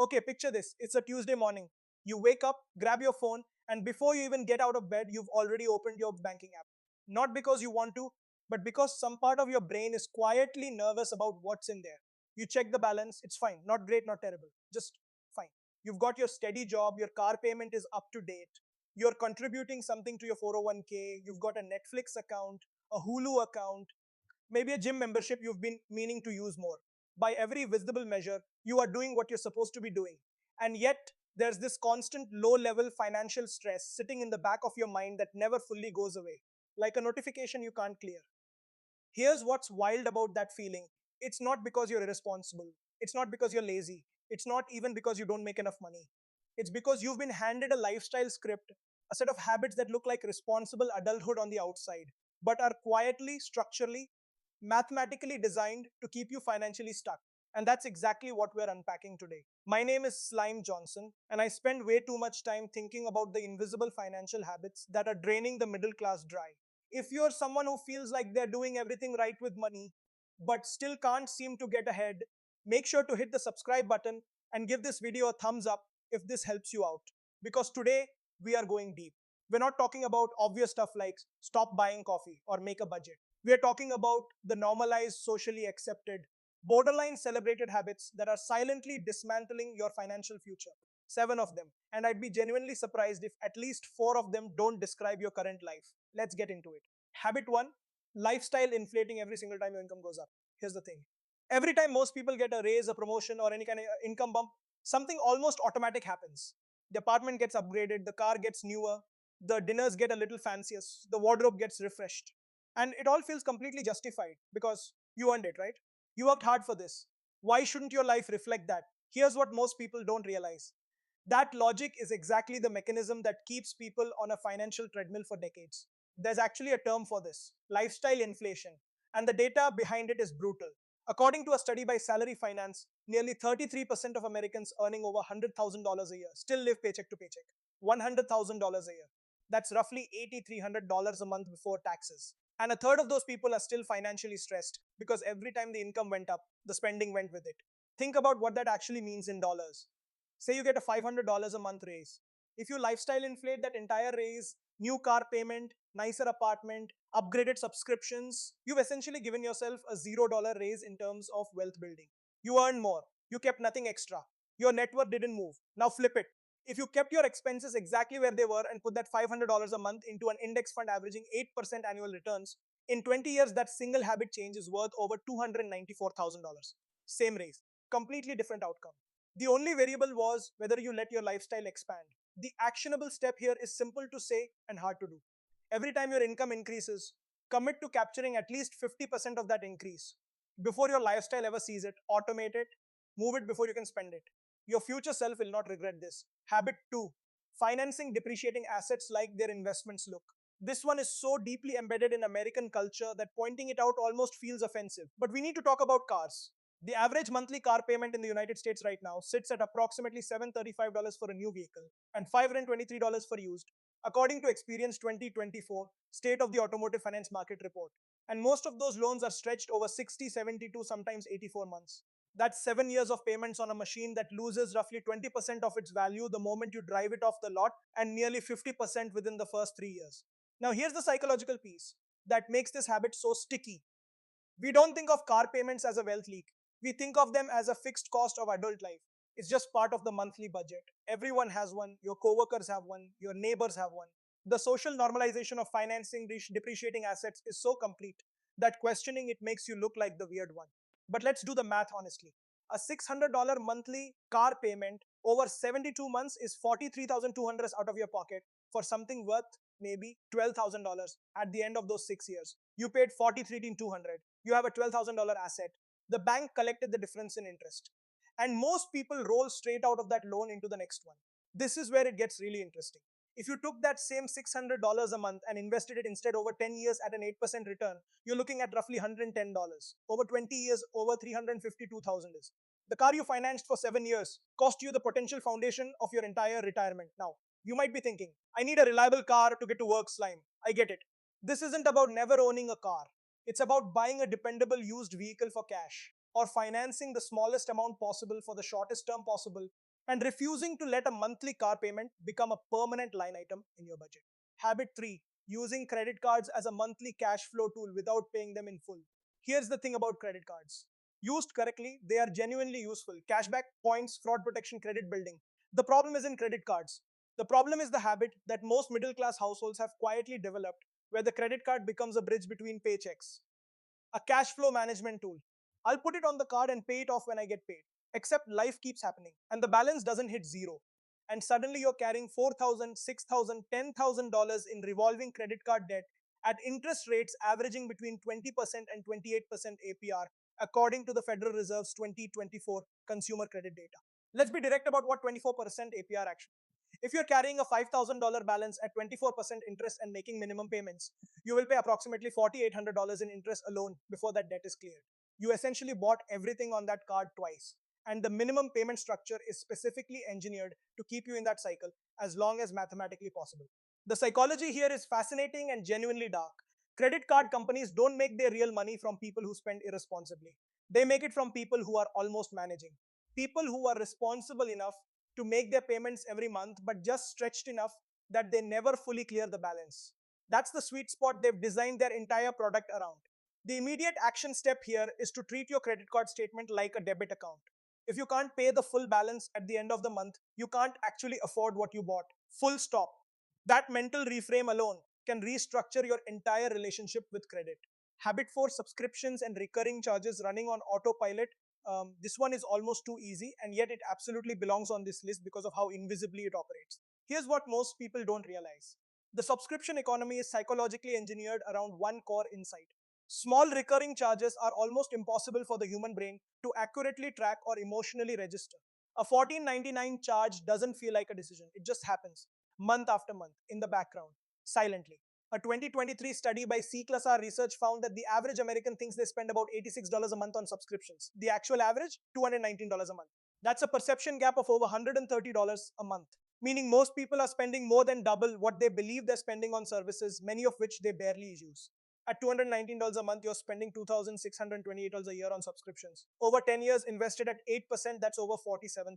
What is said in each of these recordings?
Okay, picture this. It's a Tuesday morning. You wake up, grab your phone, and before you even get out of bed, you've already opened your banking app. Not because you want to, but because some part of your brain is quietly nervous about what's in there. You check the balance, it's fine. Not great, not terrible. Just fine. You've got your steady job, your car payment is up to date, you're contributing something to your 401k, you've got a Netflix account, a Hulu account, maybe a gym membership you've been meaning to use more. By every visible measure, you are doing what you're supposed to be doing. And yet, there's this constant low level financial stress sitting in the back of your mind that never fully goes away, like a notification you can't clear. Here's what's wild about that feeling: it's not because you're irresponsible, it's not because you're lazy, it's not even because you don't make enough money. It's because you've been handed a lifestyle script, a set of habits that look like responsible adulthood on the outside, but are quietly, structurally, mathematically designed to keep you financially stuck. And that's exactly what we're unpacking today. My name is Slime Johnson, and I spend way too much time thinking about the invisible financial habits that are draining the middle class dry. If you're someone who feels like they're doing everything right with money, but still can't seem to get ahead, make sure to hit the subscribe button and give this video a thumbs up if this helps you out. Because today, we are going deep. We're not talking about obvious stuff like stop buying coffee or make a budget. We are talking about the normalized, socially accepted, borderline celebrated habits that are silently dismantling your financial future. 7 of them. And I'd be genuinely surprised if at least 4 of them don't describe your current life. Let's get into it. Habit 1: lifestyle inflating every single time your income goes up. Here's the thing: every time most people get a raise, a promotion, or any kind of income bump, something almost automatic happens. The apartment gets upgraded, the car gets newer, the dinners get a little fancier, the wardrobe gets refreshed. And it all feels completely justified because you earned it, right? You worked hard for this. Why shouldn't your life reflect that? Here's what most people don't realize: that logic is exactly the mechanism that keeps people on a financial treadmill for decades. There's actually a term for this: lifestyle inflation, and the data behind it is brutal. According to a study by Salary Finance, nearly 33% of Americans earning over $100,000 a year still live paycheck to paycheck. $100,000 a year. That's roughly $8,300 a month before taxes. And a third of those people are still financially stressed because every time the income went up, the spending went with it. Think about what that actually means in dollars. Say you get a $500 a month raise. If you lifestyle inflate that entire raise, new car payment, nicer apartment, upgraded subscriptions, you've essentially given yourself a $0 raise in terms of wealth building. You earned more. You kept nothing extra. Your net worth didn't move. Now flip it. If you kept your expenses exactly where they were and put that $500 a month into an index fund averaging 8% annual returns, in 20 years, that single habit change is worth over $294,000. Same raise. Completely different outcome. The only variable was whether you let your lifestyle expand. The actionable step here is simple to say and hard to do. Every time your income increases, commit to capturing at least 50% of that increase. Before your lifestyle ever sees it, automate it, move it before you can spend it. Your future self will not regret this. Habit 2: financing depreciating assets like their investments look. This one is so deeply embedded in American culture that pointing it out almost feels offensive. But we need to talk about cars. The average monthly car payment in the United States right now sits at approximately $735 for a new vehicle and $523 for used, according to Experience 2024 State of the Automotive Finance Market Report. And most of those loans are stretched over 60, 72, sometimes 84 months. That's 7 years of payments on a machine that loses roughly 20% of its value the moment you drive it off the lot, and nearly 50% within the first 3 years. Now, here's the psychological piece that makes this habit so sticky. We don't think of car payments as a wealth leak. We think of them as a fixed cost of adult life. It's just part of the monthly budget. Everyone has one, your coworkers have one, your neighbors have one. The social normalization of financing depreciating assets is so complete that questioning it makes you look like the weird one. But let's do the math honestly. A $600 monthly car payment over 72 months is $43,200 out of your pocket for something worth maybe $12,000 at the end of those 6 years. You paid $43,200. You have a $12,000 asset. The bank collected the difference in interest. And most people roll straight out of that loan into the next one. This is where it gets really interesting. If you took that same $600 a month and invested it instead over 10 years at an 8% return, you're looking at roughly $110. Over 20 years, over $352,000 is. The car you financed for 7 years cost you the potential foundation of your entire retirement. Now, you might be thinking, I need a reliable car to get to work, Slime. I get it. This isn't about never owning a car. It's about buying a dependable used vehicle for cash or financing the smallest amount possible for the shortest term possible and refusing to let a monthly car payment become a permanent line item in your budget. Habit 3, using credit cards as a monthly cash flow tool without paying them in full. Here's the thing about credit cards. Used correctly, they are genuinely useful. Cashback, points, fraud protection, credit building. The problem isn't credit cards. The problem is the habit that most middle class households have quietly developed, where the credit card becomes a bridge between paychecks, a cash flow management tool. I'll put it on the card and pay it off when I get paid. Except life keeps happening and the balance doesn't hit zero. And suddenly you're carrying $4,000, $6,000, $10,000 in revolving credit card debt at interest rates averaging between 20% and 28% APR, according to the Federal Reserve's 2024 consumer credit data. Let's be direct about what 24% APR actually. If you're carrying a $5,000 balance at 24% interest and making minimum payments, you will pay approximately $4,800 in interest alone before that debt is cleared. You essentially bought everything on that card twice, and the minimum payment structure is specifically engineered to keep you in that cycle as long as mathematically possible. The psychology here is fascinating and genuinely dark. Credit card companies don't make their real money from people who spend irresponsibly. They make it from people who are almost managing. People who are responsible enough to make their payments every month, but just stretched enough that they never fully clear the balance. That's the sweet spot they've designed their entire product around. The immediate action step here is to treat your credit card statement like a debit account. If you can't pay the full balance at the end of the month, you can't actually afford what you bought. Full stop. That mental reframe alone can restructure your entire relationship with credit. Habit 4, subscriptions and recurring charges running on autopilot. This one is almost too easy, and yet it absolutely belongs on this list because of how invisibly it operates. Here's what most people don't realize. The subscription economy is psychologically engineered around one core insight. Small recurring charges are almost impossible for the human brain to accurately track or emotionally register. A 14.99 charge doesn't feel like a decision, it just happens month after month in the background, silently. A 2023 study by C+R Research found that the average American thinks they spend about $86 a month on subscriptions. The actual average, $219 a month. That's a perception gap of over $130 a month, meaning most people are spending more than double what they believe they're spending on services, many of which they barely use. At $219 a month, you're spending $2,628 a year on subscriptions. Over 10 years invested at 8%, that's over $47,000.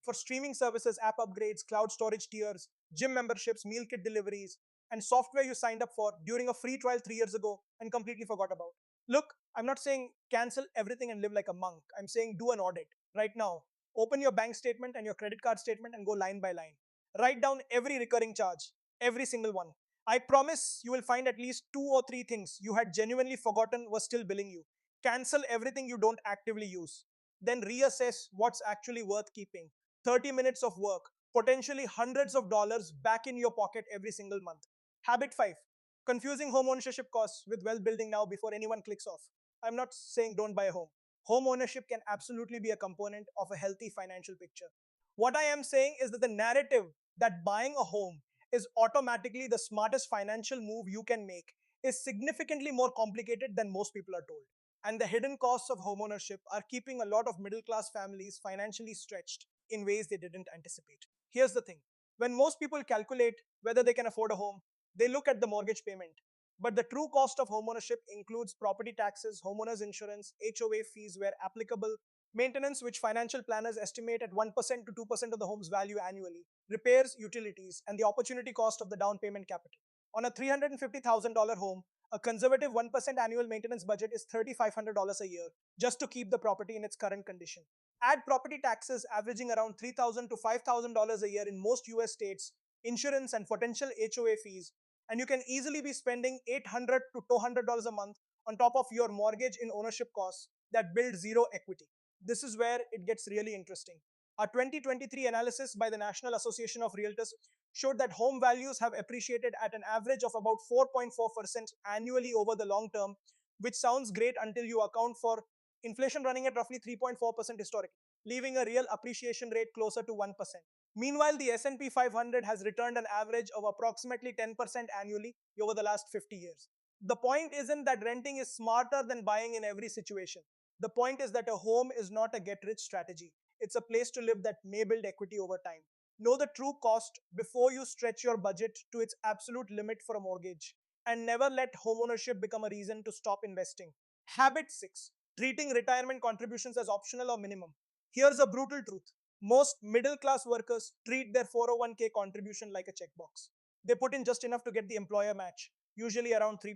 For streaming services, app upgrades, cloud storage tiers, gym memberships, meal kit deliveries, and software you signed up for during a free trial 3 years ago and completely forgot about. Look, I'm not saying cancel everything and live like a monk. I'm saying do an audit right now. Open your bank statement and your credit card statement and go line by line. Write down every recurring charge, every single one. I promise you will find at least 2 or 3 things you had genuinely forgotten were still billing you. Cancel everything you don't actively use. Then reassess what's actually worth keeping. 30 minutes of work, potentially hundreds of dollars back in your pocket every single month. Habit 5, confusing home ownership costs with wealth building now before anyone clicks off. I'm not saying don't buy a home. Home ownership can absolutely be a component of a healthy financial picture. What I am saying is that the narrative that buying a home is automatically the smartest financial move you can make is significantly more complicated than most people are told. And the hidden costs of homeownership are keeping a lot of middle class families financially stretched in ways they didn't anticipate. Here's the thing, when most people calculate whether they can afford a home, they look at the mortgage payment. But the true cost of homeownership includes property taxes, homeowners insurance, HOA fees where applicable, maintenance, which financial planners estimate at 1% to 2% of the home's value annually, repairs, utilities, and the opportunity cost of the down payment capital. On a $350,000 home, a conservative 1% annual maintenance budget is $3,500 a year just to keep the property in its current condition. Add property taxes averaging around $3,000 to $5,000 a year in most US states, insurance, and potential HOA fees, and you can easily be spending $800 to $200 a month on top of your mortgage in ownership costs that build zero equity. This is where it gets really interesting. A 2023 analysis by the National Association of Realtors showed that home values have appreciated at an average of about 4.4% annually over the long term, which sounds great until you account for inflation running at roughly 3.4% historically, leaving a real appreciation rate closer to 1%. Meanwhile, the S&P 500 has returned an average of approximately 10% annually over the last 50 years. The point isn't that renting is smarter than buying in every situation. The point is that a home is not a get-rich strategy. It's a place to live that may build equity over time. Know the true cost before you stretch your budget to its absolute limit for a mortgage. And never let homeownership become a reason to stop investing. Habit 6, treating retirement contributions as optional or minimum. Here's a brutal truth. Most middle class workers treat their 401k contribution like a checkbox. They put in just enough to get the employer match, usually around 3%,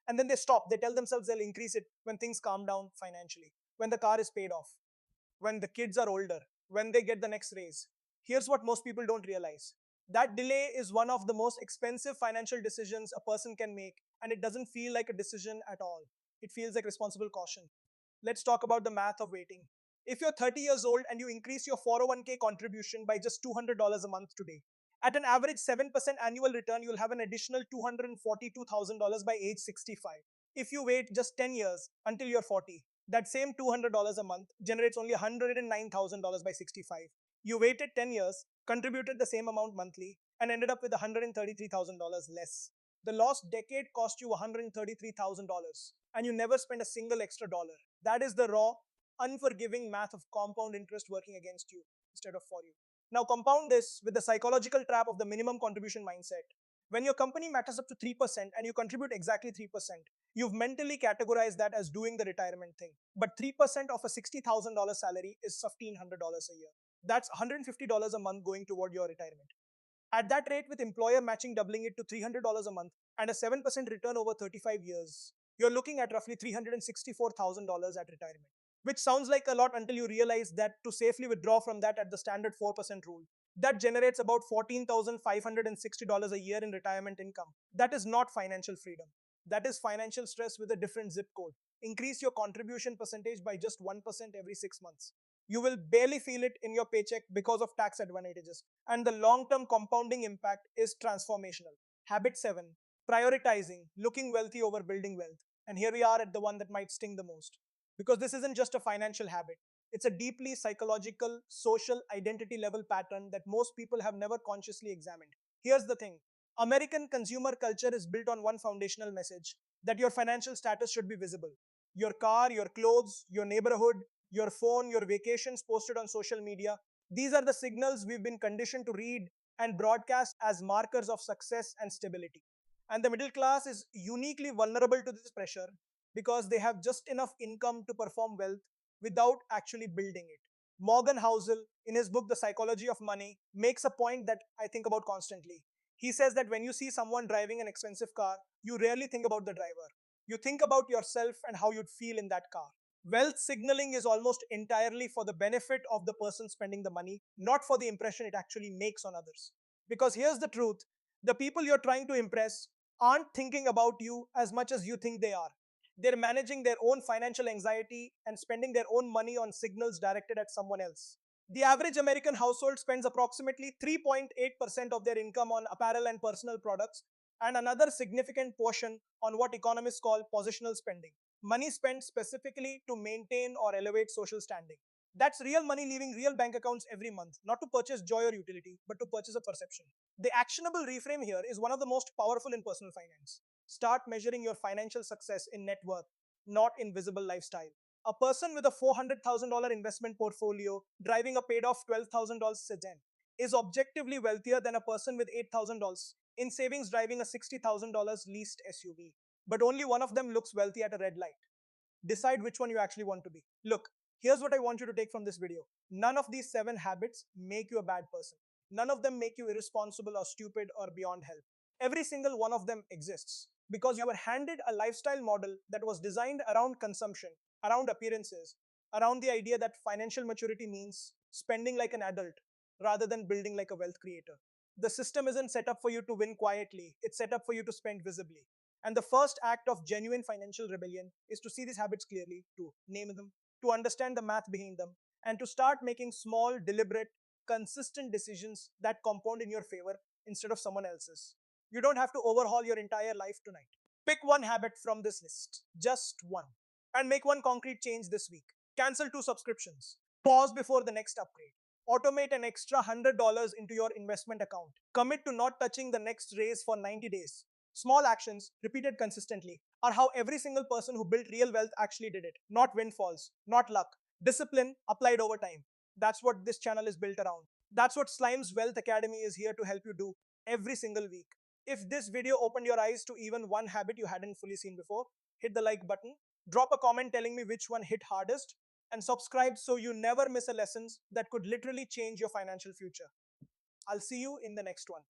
and then they stop. They tell themselves they'll increase it when things calm down financially, when the car is paid off, when the kids are older, when they get the next raise. Here's what most people don't realize. That delay is one of the most expensive financial decisions a person can make, and it doesn't feel like a decision at all. It feels like responsible caution. Let's talk about the math of waiting. If you're 30 years old and you increase your 401k contribution by just $200 a month today, at an average 7% annual return, you'll have an additional $242,000 by age 65. If you wait just 10 years until you're 40, that same $200 a month generates only $109,000 by 65. You waited 10 years, contributed the same amount monthly, and ended up with $133,000 less. The lost decade cost you $133,000, and you never spent a single extra dollar. That is the raw, unforgiving math of compound interest working against you instead of for you. Now, compound this with the psychological trap of the minimum contribution mindset. When your company matters up to 3% and you contribute exactly 3%, you've mentally categorized that as doing the retirement thing. But 3% of a $60,000 salary is $1,500 a year. That's $150 a month going toward your retirement. At that rate, with employer matching doubling it to $300 a month and a 7% return over 35 years, you're looking at roughly $364,000 at retirement. Which sounds like a lot until you realize that to safely withdraw from that at the standard 4% rule, that generates about $14,560 a year in retirement income. That is not financial freedom. That is financial stress with a different zip code. Increase your contribution percentage by just 1% every 6 months. You will barely feel it in your paycheck because of tax advantages. And the long-term compounding impact is transformational. Habit 7, prioritizing, looking wealthy over building wealth. And here we are at the one that might sting the most. Because this isn't just a financial habit. It's a deeply psychological, social, identity level pattern that most people have never consciously examined. Here's the thing. American consumer culture is built on one foundational message, that your financial status should be visible. Your car, your clothes, your neighborhood, your phone, your vacations posted on social media. These are the signals we've been conditioned to read and broadcast as markers of success and stability. And the middle class is uniquely vulnerable to this pressure because they have just enough income to perform wealth without actually building it. Morgan Housel, in his book The Psychology of Money, makes a point that I think about constantly. He says that when you see someone driving an expensive car, you rarely think about the driver. You think about yourself and how you'd feel in that car. Wealth signaling is almost entirely for the benefit of the person spending the money, not for the impression it actually makes on others. Because here's the truth, the people you're trying to impress aren't thinking about you as much as you think they are. They're managing their own financial anxiety and spending their own money on signals directed at someone else. The average American household spends approximately 3.8% of their income on apparel and personal products, and another significant portion on what economists call positional spending. Money spent specifically to maintain or elevate social standing. That's real money leaving real bank accounts every month, not to purchase joy or utility, but to purchase a perception. The actionable reframe here is one of the most powerful in personal finance. Start measuring your financial success in net worth, not in visible lifestyle. A person with a $400,000 investment portfolio driving a paid off $12,000 sedan is objectively wealthier than a person with $8,000 in savings driving a $60,000 leased SUV. But only one of them looks wealthy at a red light. Decide which one you actually want to be. Look, here's what I want you to take from this video. None of these 7 habits make you a bad person. None of them make you irresponsible or stupid or beyond help. Every single one of them exists because you were handed a lifestyle model that was designed around consumption, around appearances, around the idea that financial maturity means spending like an adult rather than building like a wealth creator. The system isn't set up for you to win quietly, it's set up for you to spend visibly. And the first act of genuine financial rebellion is to see these habits clearly, to name them, to understand the math behind them, and to start making small, deliberate, consistent decisions that compound in your favor instead of someone else's. You don't have to overhaul your entire life tonight. Pick one habit from this list, just one, and make one concrete change this week. Cancel 2 subscriptions. Pause before the next upgrade. Automate an extra $100 into your investment account. Commit to not touching the next raise for 90 days. Small actions, repeated consistently, are how every single person who built real wealth actually did it. Not windfalls, not luck. Discipline applied over time. That's what this channel is built around. That's what Slime's Wealth Academy is here to help you do every single week. If this video opened your eyes to even one habit you hadn't fully seen before, hit the like button, drop a comment telling me which one hit hardest, and subscribe so you never miss a lessons that could literally change your financial future. I'll see you in the next one.